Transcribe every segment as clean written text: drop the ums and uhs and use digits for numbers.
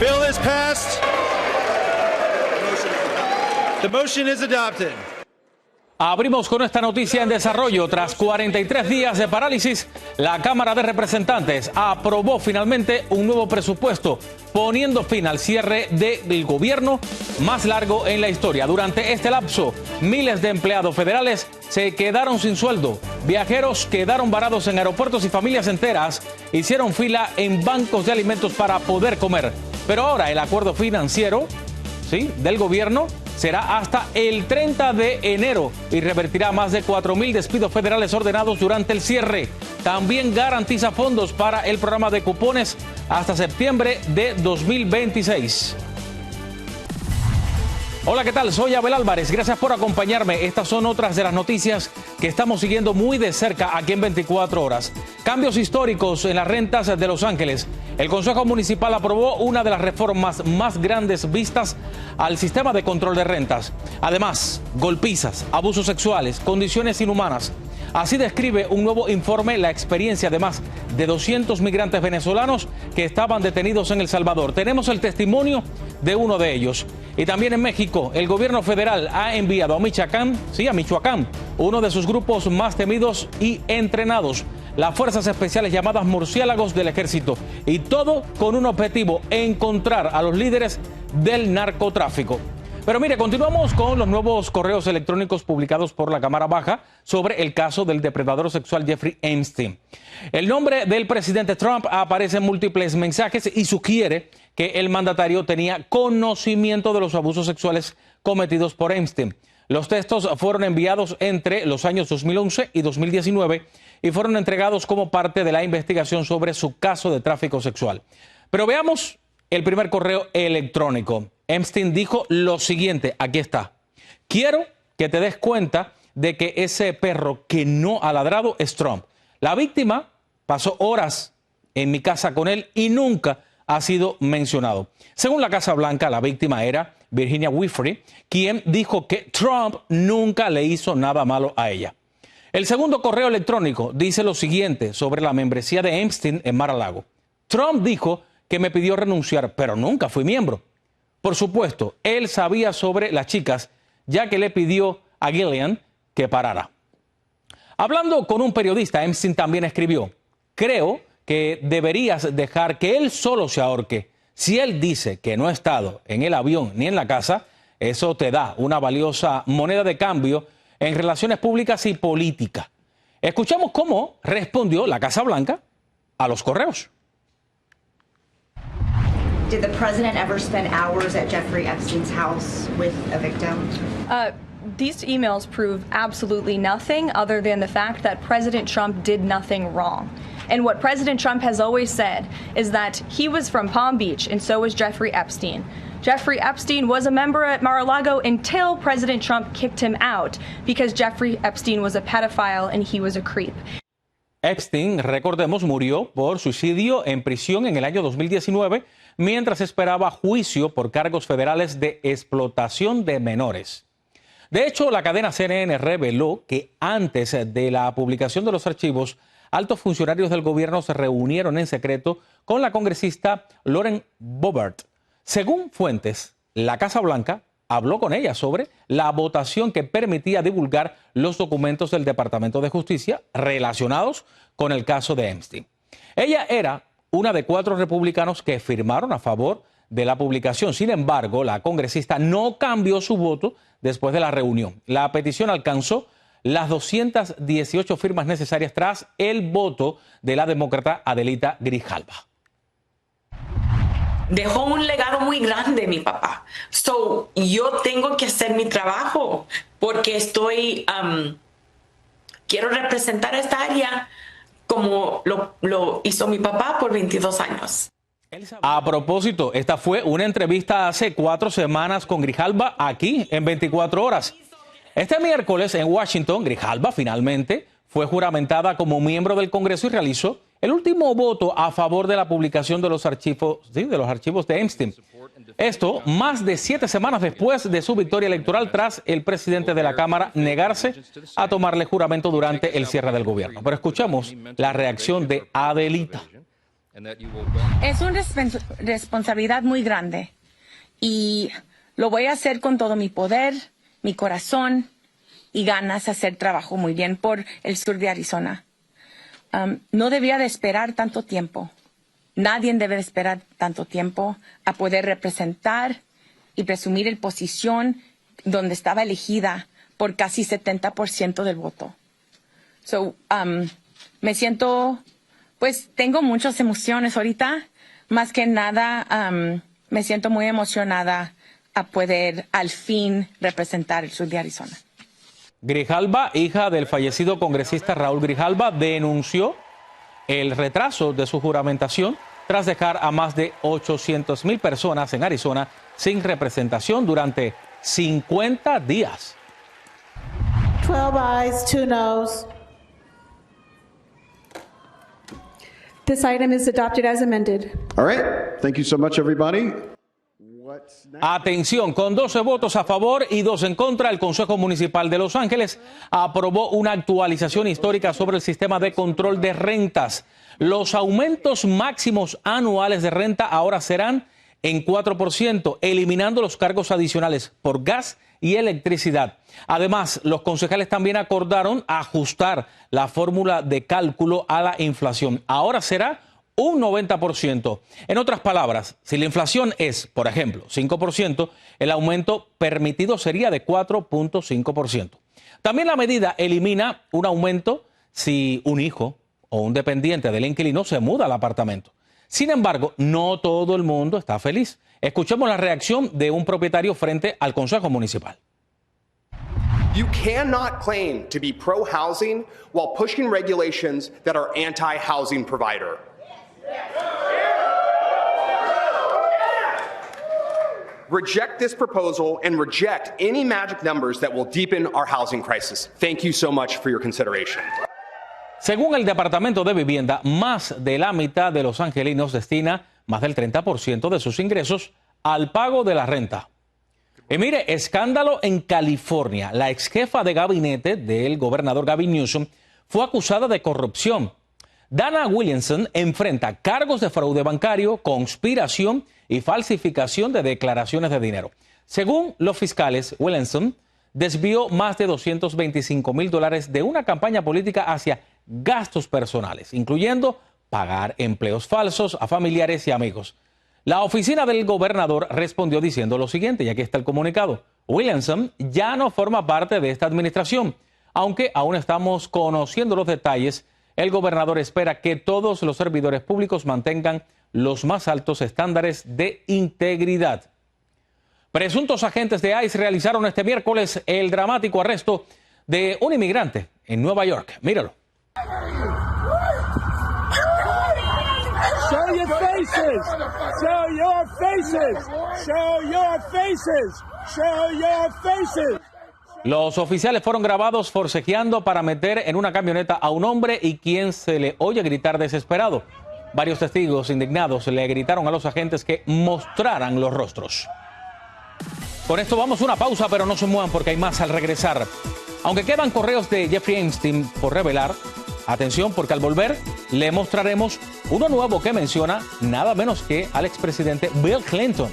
Bill is passed. The motion is adopted. Abrimos con esta noticia en desarrollo. Tras 43 días de parálisis, la Cámara de Representantes aprobó finalmente un nuevo presupuesto, poniendo fin al cierre del gobierno más largo en la historia. Durante este lapso, miles de empleados federales se quedaron sin sueldo. Viajeros quedaron varados en aeropuertos y familias enteras hicieron fila en bancos de alimentos para poder comer. Pero ahora el acuerdo financiero, del gobierno será hasta el 30 de enero y revertirá más de 4,000 despidos federales ordenados durante el cierre. También garantiza fondos para el programa de cupones hasta septiembre de 2026. Hola, ¿qué tal? Soy Abel Álvarez. Gracias por acompañarme. Estas son otras de las noticias que estamos siguiendo muy de cerca aquí en 24 horas. Cambios históricos en las rentas de Los Ángeles. El Consejo Municipal aprobó una de las reformas más grandes vistas al sistema de control de rentas. Además, golpizas, abusos sexuales, condiciones inhumanas. Así describe un nuevo informe la experiencia de más de 200 migrantes venezolanos que estaban detenidos en El Salvador. Tenemos el testimonio de uno de ellos. Y también en México, el gobierno federal ha enviado a Michoacán, uno de sus grupos más temidos y entrenados, las Fuerzas Especiales llamadas Murciélagos del Ejército. Y todo con un objetivo: encontrar a los líderes del narcotráfico. Pero mire, continuamos con los nuevos correos electrónicos publicados por la Cámara Baja sobre el caso del depredador sexual Jeffrey Epstein. El nombre del presidente Trump aparece en múltiples mensajes y sugiere que el mandatario tenía conocimiento de los abusos sexuales cometidos por Epstein. Los textos fueron enviados entre los años 2011 y 2019 y fueron entregados como parte de la investigación sobre su caso de tráfico sexual. Pero veamos el primer correo electrónico. Epstein dijo lo siguiente, aquí está: quiero que te des cuenta de que ese perro que no ha ladrado es Trump. La víctima pasó horas en mi casa con él y nunca ha sido mencionado. Según la Casa Blanca, la víctima era Virginia Giuffre, quien dijo que Trump nunca le hizo nada malo a ella. El segundo correo electrónico dice lo siguiente sobre la membresía de Epstein en Mar-a-Lago. Trump dijo que me pidió renunciar, pero nunca fui miembro. Por supuesto, él sabía sobre las chicas, ya que le pidió a Gillian que parara. Hablando con un periodista, Epstein también escribió: creo que deberías dejar que él solo se ahorque. Si él dice que no ha estado en el avión ni en la casa, eso te da una valiosa moneda de cambio en relaciones públicas y política. Escuchamos cómo respondió la Casa Blanca a los correos. Did the president ever spend hours at Jeffrey Epstein's house with a victim? These emails prove absolutely nothing other than the fact that President Trump did nothing wrong. And what President Trump has always said is that he was from Palm Beach and so was Jeffrey Epstein. Jeffrey Epstein was a member at Mar-a-Lago until President Trump kicked him out because Jeffrey Epstein was a pedophile and he was a creep. Epstein, recordemos, murió por suicidio en prisión en el año 2019 mientras esperaba juicio por cargos federales de explotación de menores. De hecho, la cadena CNN reveló que antes de la publicación de los archivos, altos funcionarios del gobierno se reunieron en secreto con la congresista Lauren Boebert. Según fuentes, la Casa Blanca habló con ella sobre la votación que permitía divulgar los documentos del Departamento de Justicia relacionados con el caso de Epstein. Ella era una de 4 republicanos que firmaron a favor de la publicación. Sin embargo, la congresista no cambió su voto después de la reunión. La petición alcanzó las 218 firmas necesarias tras el voto de la demócrata Adelita Grijalva. Dejó un legado muy grande mi papá. Yo tengo que hacer mi trabajo porque quiero representar esta área como lo hizo mi papá por 22 años. A propósito, esta fue una entrevista hace 4 semanas con Grijalva aquí en 24 horas. Este miércoles en Washington, Grijalva finalmente fue juramentada como miembro del Congreso y realizó el último voto a favor de la publicación de los archivos de Epstein. Esto más de 7 semanas después de su victoria electoral tras el presidente de la Cámara negarse a tomarle juramento durante el cierre del gobierno. Pero escuchamos la reacción de Adelita. Es una responsabilidad muy grande y lo voy a hacer con todo mi poder, mi corazón y ganas de hacer trabajo muy bien por el sur de Arizona. No debía de esperar tanto tiempo. Nadie debe de esperar tanto tiempo a poder representar y presumir el posición donde estaba elegida por casi 70% del voto. Me siento, pues tengo muchas emociones ahorita. Más que nada, me siento muy emocionada a poder al fin representar el sur de Arizona. Grijalva, hija del fallecido congresista Raúl Grijalva, denunció el retraso de su juramentación tras dejar a más de 800,000 personas en Arizona sin representación durante 50 días. 12 ayes, 2 noes. This item is adopted as amended. All right. Thank you so much, everybody. Atención, con 12 votos a favor y 2 en contra, el Consejo Municipal de Los Ángeles aprobó una actualización histórica sobre el sistema de control de rentas. Los aumentos máximos anuales de renta ahora serán en 4%, eliminando los cargos adicionales por gas y electricidad. Además, los concejales también acordaron ajustar la fórmula de cálculo a la inflación. Ahora será un 90%. En otras palabras, si la inflación es, por ejemplo, 5%, el aumento permitido sería de 4.5%. También la medida elimina un aumento si un hijo o un dependiente del inquilino se muda al apartamento. Sin embargo, no todo el mundo está feliz. Escuchemos la reacción de un propietario frente al Consejo Municipal. You cannot claim to be pro-housing while pushing regulations that are anti-housing provider. Reject this proposal and reject any magic numbers that will deepen our housing crisis. Thank you so much for your consideration. Según el Departamento de Vivienda, más de la mitad de los angelinos destina más del 30% de sus ingresos al pago de la renta. Y mire, escándalo en California. La ex jefa de gabinete del gobernador Gavin Newsom fue acusada de corrupción. Dana Williamson enfrenta cargos de fraude bancario, conspiración y falsificación de declaraciones de dinero. Según los fiscales, Williamson desvió más de $225,000 de una campaña política hacia gastos personales, incluyendo pagar empleos falsos a familiares y amigos. La oficina del gobernador respondió diciendo lo siguiente, y aquí está el comunicado. Williamson ya no forma parte de esta administración. Aunque aún estamos conociendo los detalles, el gobernador espera que todos los servidores públicos mantengan los más altos estándares de integridad. Presuntos agentes de ICE realizaron este miércoles el dramático arresto de un inmigrante en Nueva York. Míralo. Show your faces! Show your faces! Show your faces! Show your faces! Los oficiales fueron grabados forcejeando para meter en una camioneta a un hombre y quien se le oye gritar desesperado. Varios testigos indignados le gritaron a los agentes que mostraran los rostros. Con esto vamos a una pausa, pero no se muevan porque hay más al regresar. Aunque quedan correos de Jeffrey Epstein por revelar, atención porque al volver le mostraremos uno nuevo que menciona nada menos que al expresidente Bill Clinton.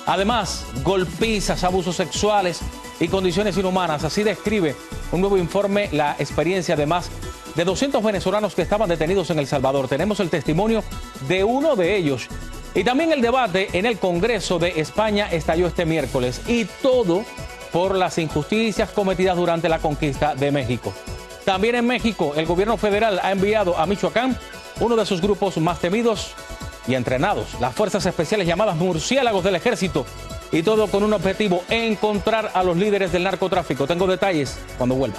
Además, golpizas, abusos sexuales y condiciones inhumanas. Así describe un nuevo informe la experiencia de más de 200 venezolanos que estaban detenidos en El Salvador. Tenemos el testimonio de uno de ellos. Y también el debate en el Congreso de España estalló este miércoles. Y todo por las injusticias cometidas durante la conquista de México. También en México, el gobierno federal ha enviado a Michoacán uno de sus grupos más temidos y entrenados, las fuerzas especiales llamadas murciélagos del ejército. Y todo con un objetivo, encontrar a los líderes del narcotráfico. Tengo detalles cuando vuelva.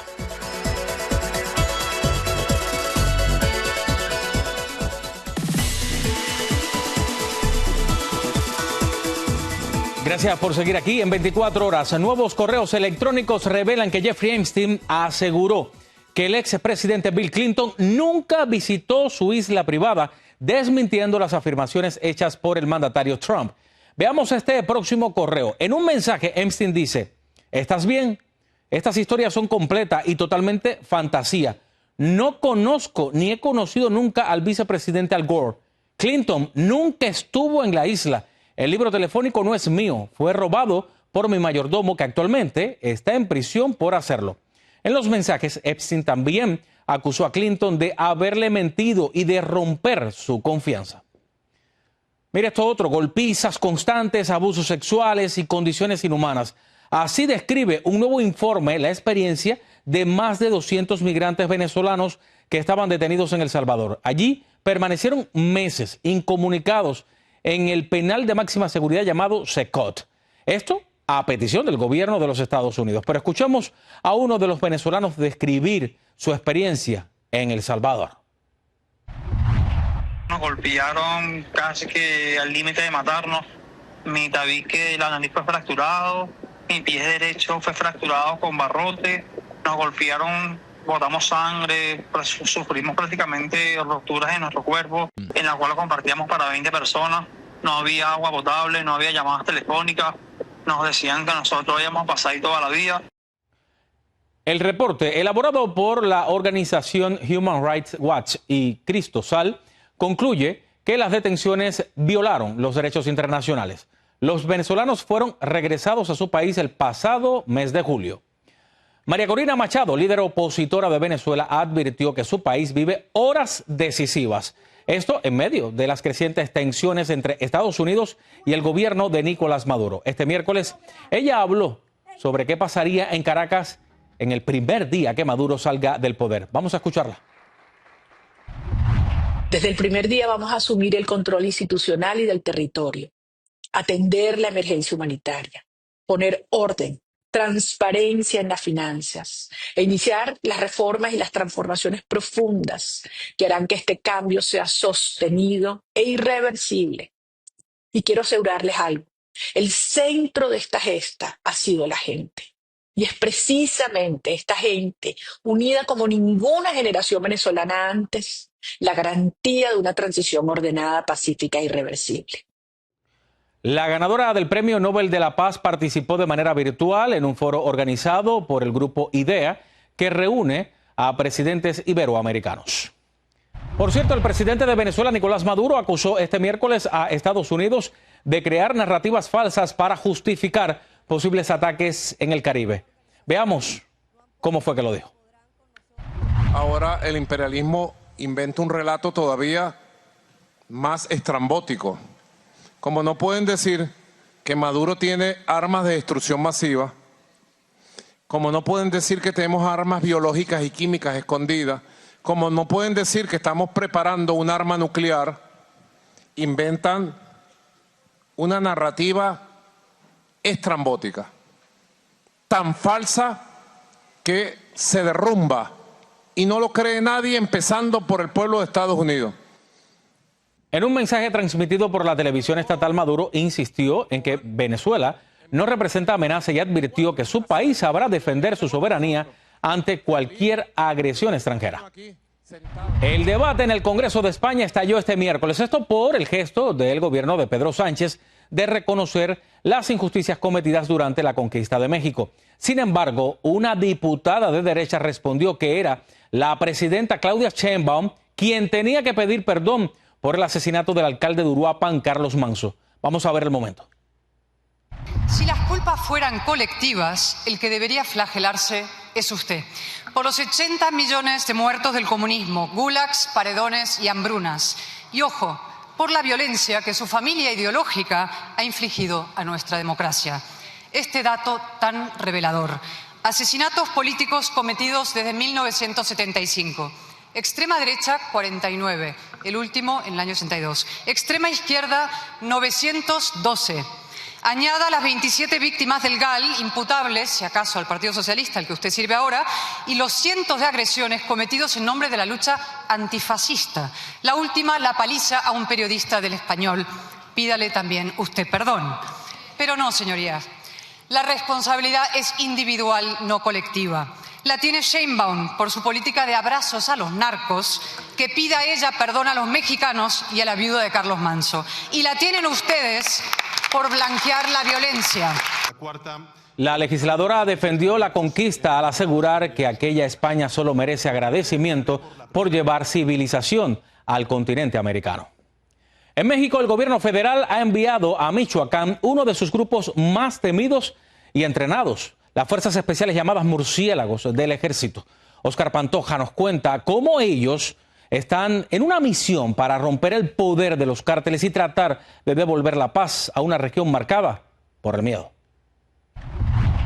Gracias por seguir aquí en 24 horas. Nuevos correos electrónicos revelan que Jeffrey Epstein aseguró que el expresidente Bill Clinton nunca visitó su isla privada, desmintiendo las afirmaciones hechas por el mandatario Trump. Veamos este próximo correo. En un mensaje, Epstein dice: ¿estás bien? Estas historias son completas y totalmente fantasía. No conozco ni he conocido nunca al vicepresidente Al Gore. Clinton nunca estuvo en la isla. El libro telefónico no es mío. Fue robado por mi mayordomo, que actualmente está en prisión por hacerlo. En los mensajes, Epstein también acusó a Clinton de haberle mentido y de romper su confianza. Mire esto otro: golpizas constantes, abusos sexuales y condiciones inhumanas. Así describe un nuevo informe la experiencia de más de 200 migrantes venezolanos que estaban detenidos en El Salvador. Allí permanecieron meses incomunicados en el penal de máxima seguridad llamado Secot. Esto a petición del gobierno de los Estados Unidos. Pero escuchemos a uno de los venezolanos describir su experiencia en El Salvador. Nos golpearon casi que al límite de matarnos. Mi tabique de la nariz fue fracturado, mi pie derecho fue fracturado con barrote. Nos golpearon, botamos sangre, sufrimos prácticamente rupturas en nuestro cuerpo, en la cual compartíamos para 20 personas. No había agua potable, no había llamadas telefónicas. Nos decían que nosotros íbamos a pasar ahí toda la vida. El reporte, elaborado por la organización Human Rights Watch y Cristosal, concluye que las detenciones violaron los derechos internacionales. Los venezolanos fueron regresados a su país el pasado mes de julio. María Corina Machado, líder opositora de Venezuela, advirtió que su país vive horas decisivas. Esto en medio de las crecientes tensiones entre Estados Unidos y el gobierno de Nicolás Maduro. Este miércoles, ella habló sobre qué pasaría en Caracas en el primer día que Maduro salga del poder. Vamos a escucharla. Desde el primer día vamos a asumir el control institucional y del territorio, atender la emergencia humanitaria, poner orden, transparencia en las finanzas e iniciar las reformas y las transformaciones profundas que harán que este cambio sea sostenido e irreversible. Y quiero asegurarles algo: el centro de esta gesta ha sido la gente. Y es precisamente esta gente, unida como ninguna generación venezolana antes, la garantía de una transición ordenada, pacífica e irreversible. La ganadora del Premio Nobel de la Paz participó de manera virtual en un foro organizado por el grupo IDEA, que reúne a presidentes iberoamericanos. Por cierto, el presidente de Venezuela, Nicolás Maduro, acusó este miércoles a Estados Unidos de crear narrativas falsas para justificar posibles ataques en el Caribe. Veamos cómo fue que lo dijo. Ahora el imperialismo inventa un relato todavía más estrambótico. Como no pueden decir que Maduro tiene armas de destrucción masiva, como no pueden decir que tenemos armas biológicas y químicas escondidas, como no pueden decir que estamos preparando un arma nuclear, inventan una narrativa estrambótica, tan falsa que se derrumba y no lo cree nadie, empezando por el pueblo de Estados Unidos. En un mensaje transmitido por la televisión estatal, Maduro insistió en que Venezuela no representa amenaza y advirtió que su país sabrá defender su soberanía ante cualquier agresión extranjera. El debate en el Congreso de España estalló este miércoles. Esto por el gesto del gobierno de Pedro Sánchez de reconocer las injusticias cometidas durante la conquista de México. Sin embargo, una diputada de derecha respondió que era la presidenta Claudia Sheinbaum quien tenía que pedir perdón por el asesinato del alcalde de Uruapan, Carlos Manso. Vamos a ver el momento. Si las culpas fueran colectivas, el que debería flagelarse es usted. Por los 80 millones de muertos del comunismo, gulags, paredones y hambrunas. Y ojo, por la violencia que su familia ideológica ha infligido a nuestra democracia. Este dato tan revelador: asesinatos políticos cometidos desde 1975. Extrema derecha, 49, el último en el año 62. Extrema izquierda, 912. Añada las 27 víctimas del GAL, imputables, si acaso, al Partido Socialista, al que usted sirve ahora, y los cientos de agresiones cometidos en nombre de la lucha antifascista. La última, la paliza a un periodista del Español. Pídale también usted perdón. Pero no, señorías. La responsabilidad es individual, no colectiva. La tiene Sheinbaum por su política de abrazos a los narcos, que pida ella perdón a los mexicanos y a la viuda de Carlos Manso. Y la tienen ustedes por blanquear la violencia. La legisladora defendió la conquista al asegurar que aquella España solo merece agradecimiento por llevar civilización al continente americano. En México, el gobierno federal ha enviado a Michoacán uno de sus grupos más temidos y entrenados, las Fuerzas Especiales llamadas Murciélagos del Ejército. Oscar Pantoja nos cuenta cómo ellos están en una misión para romper el poder de los cárteles y tratar de devolver la paz a una región marcada por el miedo.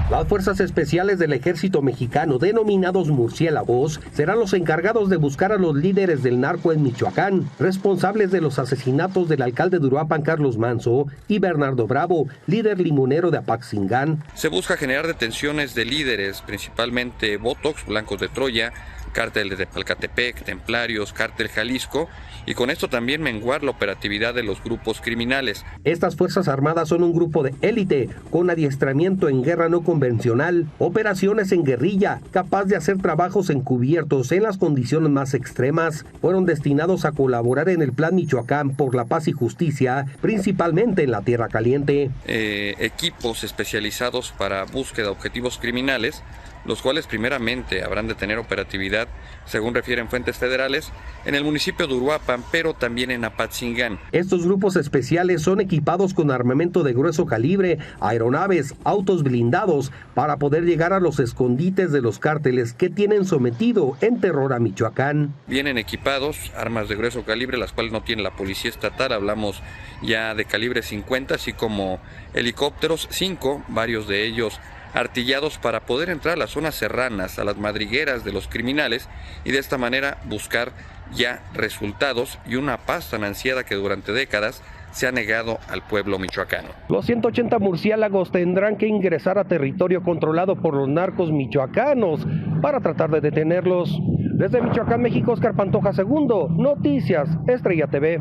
Las fuerzas especiales del ejército mexicano, denominados murciélagos, serán los encargados de buscar a los líderes del narco en Michoacán, responsables de los asesinatos del alcalde de Uruapan, Carlos Manzo, y Bernardo Bravo, líder limonero de Apaxingán. Se busca generar detenciones de líderes, principalmente Botox, Blancos de Troya, Cártel de Tepalcatepec, Templarios, Cártel Jalisco, y con esto también menguar la operatividad de los grupos criminales. Estas fuerzas armadas son un grupo de élite con adiestramiento en guerra no convencional, operaciones en guerrilla, capaz de hacer trabajos encubiertos en las condiciones más extremas. Fueron destinados a colaborar en el Plan Michoacán por la Paz y Justicia, principalmente en la Tierra Caliente. Equipos especializados para búsqueda de objetivos criminales, los cuales primeramente habrán de tener operatividad, según refieren fuentes federales, en el municipio de Uruapan, pero también en Apatzingán. Estos grupos especiales son equipados con armamento de grueso calibre, aeronaves, autos blindados, para poder llegar a los escondites de los cárteles que tienen sometido en terror a Michoacán. Vienen equipados, armas de grueso calibre, las cuales no tiene la policía estatal, hablamos ya de calibre 50, así como helicópteros, 5, varios de ellos artillados para poder entrar a las zonas serranas, a las madrigueras de los criminales y de esta manera buscar ya resultados y una paz tan ansiada que durante décadas se ha negado al pueblo michoacano. Los 180 murciélagos tendrán que ingresar a territorio controlado por los narcos michoacanos para tratar de detenerlos. Desde Michoacán, México, Oscar Pantoja II, Noticias Estrella TV.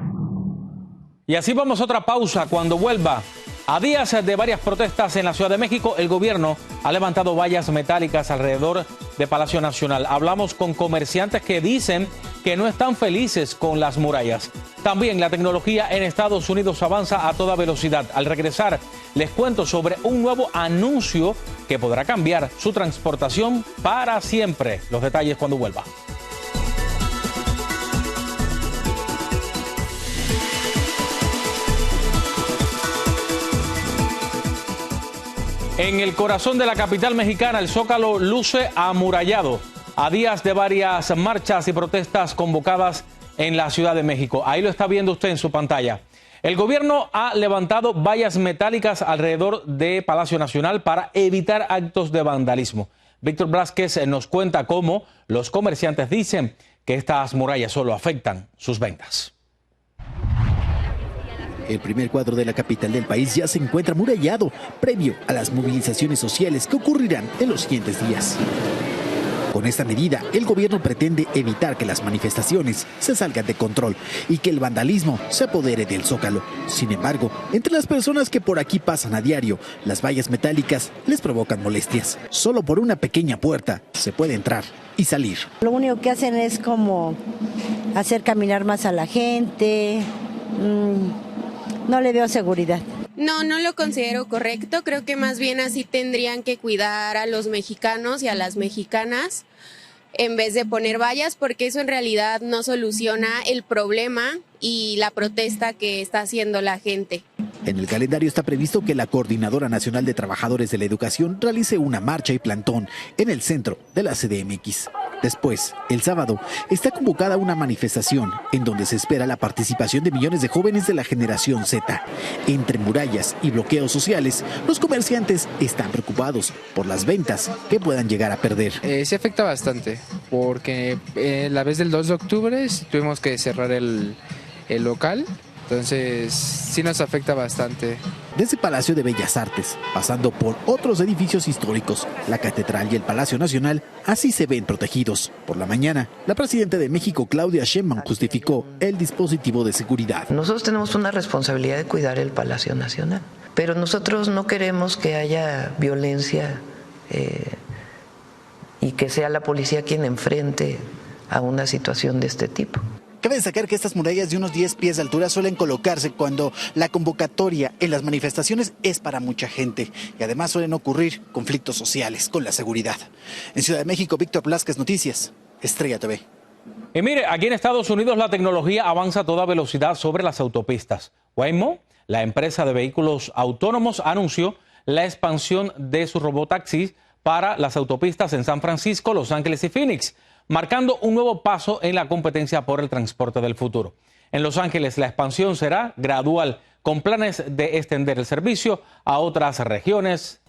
Y así vamos a otra pausa. Cuando vuelva, a días de varias protestas en la Ciudad de México, el gobierno ha levantado vallas metálicas alrededor de Palacio Nacional. Hablamos con comerciantes que dicen que no están felices con las murallas. También la tecnología en Estados Unidos avanza a toda velocidad. Al regresar, les cuento sobre un nuevo anuncio que podrá cambiar su transportación para siempre. Los detalles cuando vuelva. En el corazón de la capital mexicana, el Zócalo luce amurallado a días de varias marchas y protestas convocadas en la Ciudad de México. Ahí lo está viendo usted en su pantalla. El gobierno ha levantado vallas metálicas alrededor de Palacio Nacional para evitar actos de vandalismo. Víctor Blázquez nos cuenta cómo los comerciantes dicen que estas murallas solo afectan sus ventas. El primer cuadro de la capital del país ya se encuentra amurallado, previo a las movilizaciones sociales que ocurrirán en los siguientes días. Con esta medida, el gobierno pretende evitar que las manifestaciones se salgan de control y que el vandalismo se apodere del Zócalo. Sin embargo, entre las personas que por aquí pasan a diario, las vallas metálicas les provocan molestias. Solo por una pequeña puerta se puede entrar y salir. Lo único que hacen es como hacer caminar más a la gente. No le veo seguridad. No lo considero correcto. Creo que más bien así tendrían que cuidar a los mexicanos y a las mexicanas en vez de poner vallas, porque eso en realidad no soluciona el problema y la protesta que está haciendo la gente. En el calendario está previsto que la Coordinadora Nacional de Trabajadores de la Educación realice una marcha y plantón en el centro de la CDMX. Después, el sábado, está convocada una manifestación en donde se espera la participación de millones de jóvenes de la generación Z. Entre murallas y bloqueos sociales, los comerciantes están preocupados por las ventas que puedan llegar a perder. Se afecta bastante, porque la vez del 2 de octubre tuvimos que cerrar el local. Entonces, sí nos afecta bastante. Desde Palacio de Bellas Artes, pasando por otros edificios históricos, la Catedral y el Palacio Nacional, así se ven protegidos. Por la mañana, la presidenta de México, Claudia Sheinbaum, justificó el dispositivo de seguridad. Nosotros tenemos una responsabilidad de cuidar el Palacio Nacional, pero nosotros no queremos que haya violencia y que sea la policía quien enfrente a una situación de este tipo. Cabe destacar que estas murallas de unos 10 pies de altura suelen colocarse cuando la convocatoria en las manifestaciones es para mucha gente y además suelen ocurrir conflictos sociales con la seguridad. En Ciudad de México, Víctor Blázquez, Noticias Estrella TV. Y mire, aquí en Estados Unidos la tecnología avanza a toda velocidad sobre las autopistas. Waymo, la empresa de vehículos autónomos, anunció la expansión de su robotaxis para las autopistas en San Francisco, Los Ángeles y Phoenix, marcando un nuevo paso en la competencia por el transporte del futuro. En Los Ángeles la expansión será gradual, con planes de extender el servicio a otras regiones